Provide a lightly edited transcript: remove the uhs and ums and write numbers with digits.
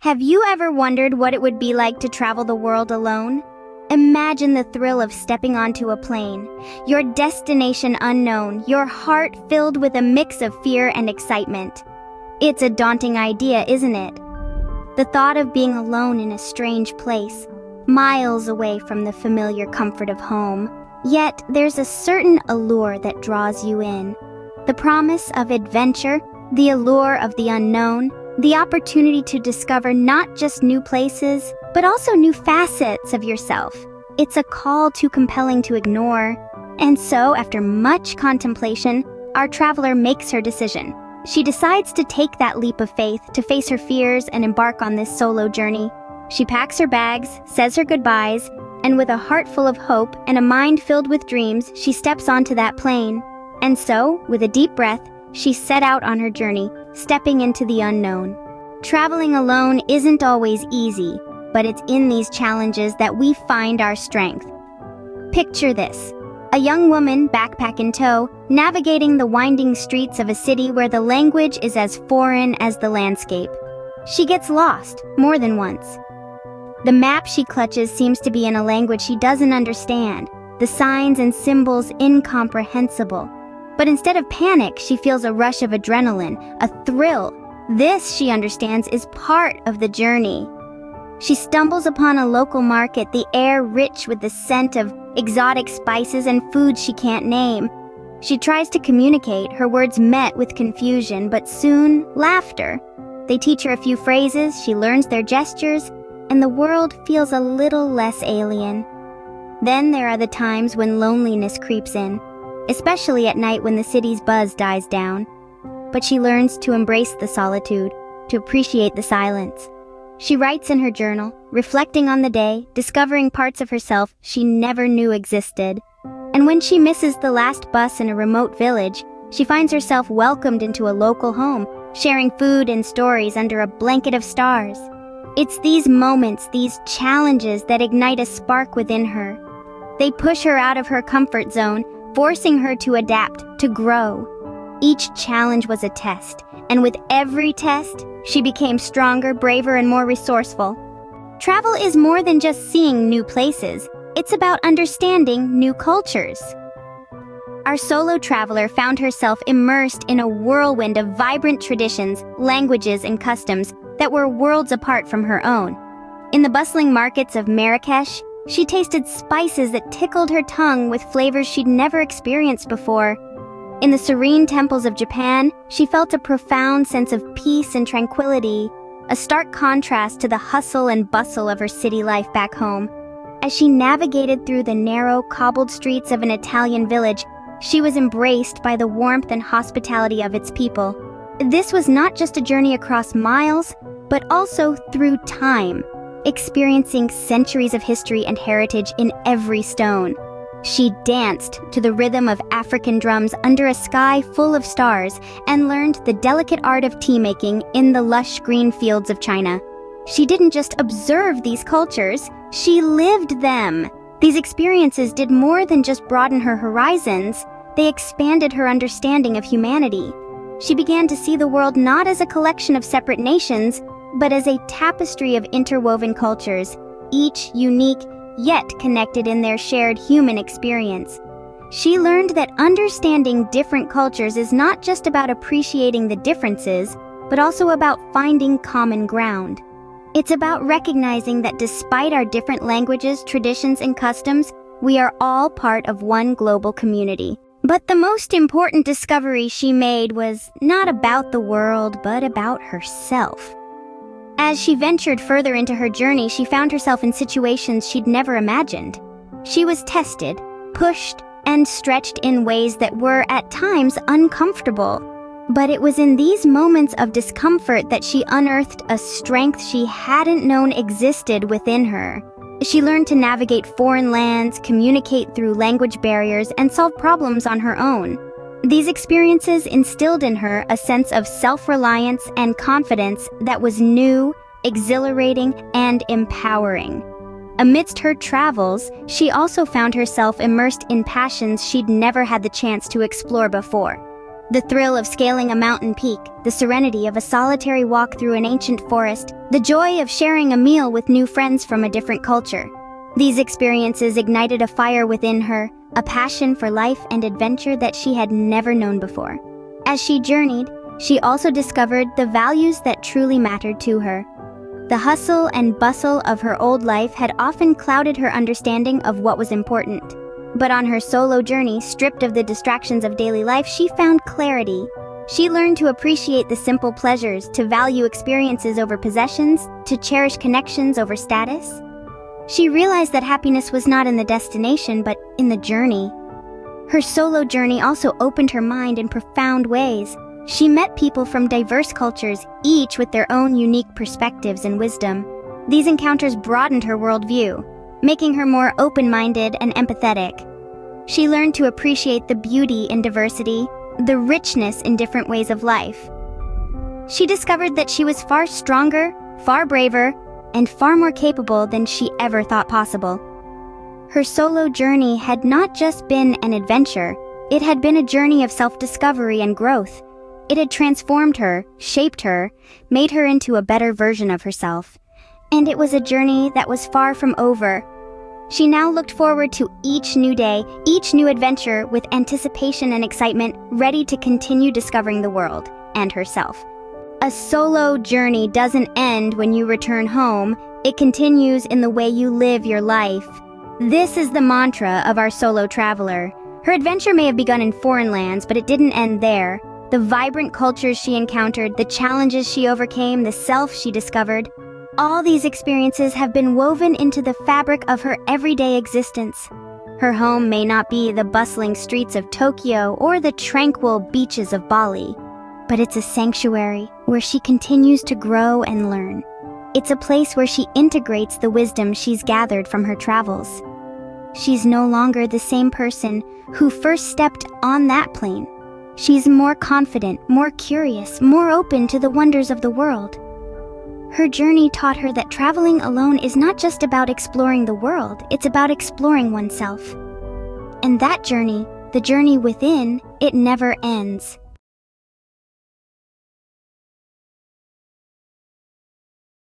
Have you ever wondered what it would be like to travel the world alone? Imagine the thrill of stepping onto a plane, your destination unknown, your heart filled with a mix of fear and excitement. It's a daunting idea, isn't it? The thought of being alone in a strange place, miles away from the familiar comfort of home. Yet there's a certain allure that draws you in. The promise of adventure, the allure of the unknown, the opportunity to discover not just new places, but also new facets of yourself. It's a call too compelling to ignore. And so, after much contemplation, our traveler makes her decision. She decides to take that leap of faith, to face her fears and embark on this solo journey. She packs her bags, says her goodbyes, and with a heart full of hope and a mind filled with dreams, she steps onto that plane. And so, with a deep breath, she set out on her journey, stepping into the unknown. Traveling alone isn't always easy, but it's in these challenges that we find our strength. Picture this: a young woman, backpack in tow, navigating the winding streets of a city where the language is as foreign as the landscape. She gets lost more than once. The map she clutches seems to be in a language she doesn't understand, the signs and symbols incomprehensible. But instead of panic, she feels a rush of adrenaline, a thrill. This, she understands, is part of the journey. She stumbles upon a local market, the air rich with the scent of exotic spices and foods she can't name. She tries to communicate, her words met with confusion, but soon, laughter. They teach her a few phrases, she learns their gestures, and the world feels a little less alien. Then there are the times when loneliness creeps in, especially at night when the city's buzz dies down. But she learns to embrace the solitude, to appreciate the silence. She writes in her journal, reflecting on the day, discovering parts of herself she never knew existed. And when she misses the last bus in a remote village, she finds herself welcomed into a local home, sharing food and stories under a blanket of stars. It's these moments, these challenges that ignite a spark within her. They push her out of her comfort zone, forcing her to adapt, to grow. Each challenge was a test, and with every test, she became stronger, braver, and more resourceful. Travel is more than just seeing new places. It's about understanding new cultures. Our solo traveler found herself immersed in a whirlwind of vibrant traditions, languages, and customs that were worlds apart from her own. In the bustling markets of Marrakesh, she tasted spices that tickled her tongue with flavors she'd never experienced before. In the serene temples of Japan, she felt a profound sense of peace and tranquility, a stark contrast to the hustle and bustle of her city life back home. As she navigated through the narrow, cobbled streets of an Italian village, she was embraced by the warmth and hospitality of its people. This was not just a journey across miles, but also through time, experiencing centuries of history and heritage in every stone. She danced to the rhythm of African drums under a sky full of stars and learned the delicate art of tea-making in the lush green fields of China. She didn't just observe these cultures, she lived them. These experiences did more than just broaden her horizons, they expanded her understanding of humanity. She began to see the world not as a collection of separate nations, but as a tapestry of interwoven cultures, each unique yet connected in their shared human experience. She learned that understanding different cultures is not just about appreciating the differences, but also about finding common ground. It's about recognizing that despite our different languages, traditions, and customs, we are all part of one global community. But the most important discovery she made was not about the world, but about herself. As she ventured further into her journey, she found herself in situations she'd never imagined. She was tested, pushed, and stretched in ways that were, at times, uncomfortable. But it was in these moments of discomfort that she unearthed a strength she hadn't known existed within her. She learned to navigate foreign lands, communicate through language barriers, and solve problems on her own. These experiences instilled in her a sense of self-reliance and confidence that was new, exhilarating, and empowering. Amidst her travels, she also found herself immersed in passions she'd never had the chance to explore before. The thrill of scaling a mountain peak, the serenity of a solitary walk through an ancient forest, the joy of sharing a meal with new friends from a different culture. These experiences ignited a fire within her, a passion for life and adventure that she had never known before. As she journeyed, she also discovered the values that truly mattered to her. The hustle and bustle of her old life had often clouded her understanding of what was important. But on her solo journey, stripped of the distractions of daily life, she found clarity. She learned to appreciate the simple pleasures, to value experiences over possessions, to cherish connections over status. She realized that happiness was not in the destination, but in the journey. Her solo journey also opened her mind in profound ways. She met people from diverse cultures, each with their own unique perspectives and wisdom. These encounters broadened her worldview, making her more open-minded and empathetic. She learned to appreciate the beauty in diversity, the richness in different ways of life. She discovered that she was far stronger, far braver, and far more capable than she ever thought possible. Her solo journey had not just been an adventure, it had been a journey of self-discovery and growth. It had transformed her, shaped her, made her into a better version of herself. And it was a journey that was far from over. She now looked forward to each new day, each new adventure with anticipation and excitement, ready to continue discovering the world and herself. A solo journey doesn't end when you return home, it continues in the way you live your life. This is the mantra of our solo traveler. Her adventure may have begun in foreign lands, but it didn't end there. The vibrant cultures she encountered, the challenges she overcame, the self she discovered, all these experiences have been woven into the fabric of her everyday existence. Her home may not be the bustling streets of Tokyo or the tranquil beaches of Bali, but it's a sanctuary where she continues to grow and learn. It's a place where she integrates the wisdom she's gathered from her travels. She's no longer the same person who first stepped on that plane. She's more confident, more curious, more open to the wonders of the world. Her journey taught her that traveling alone is not just about exploring the world, it's about exploring oneself. And that journey, the journey within, it never ends.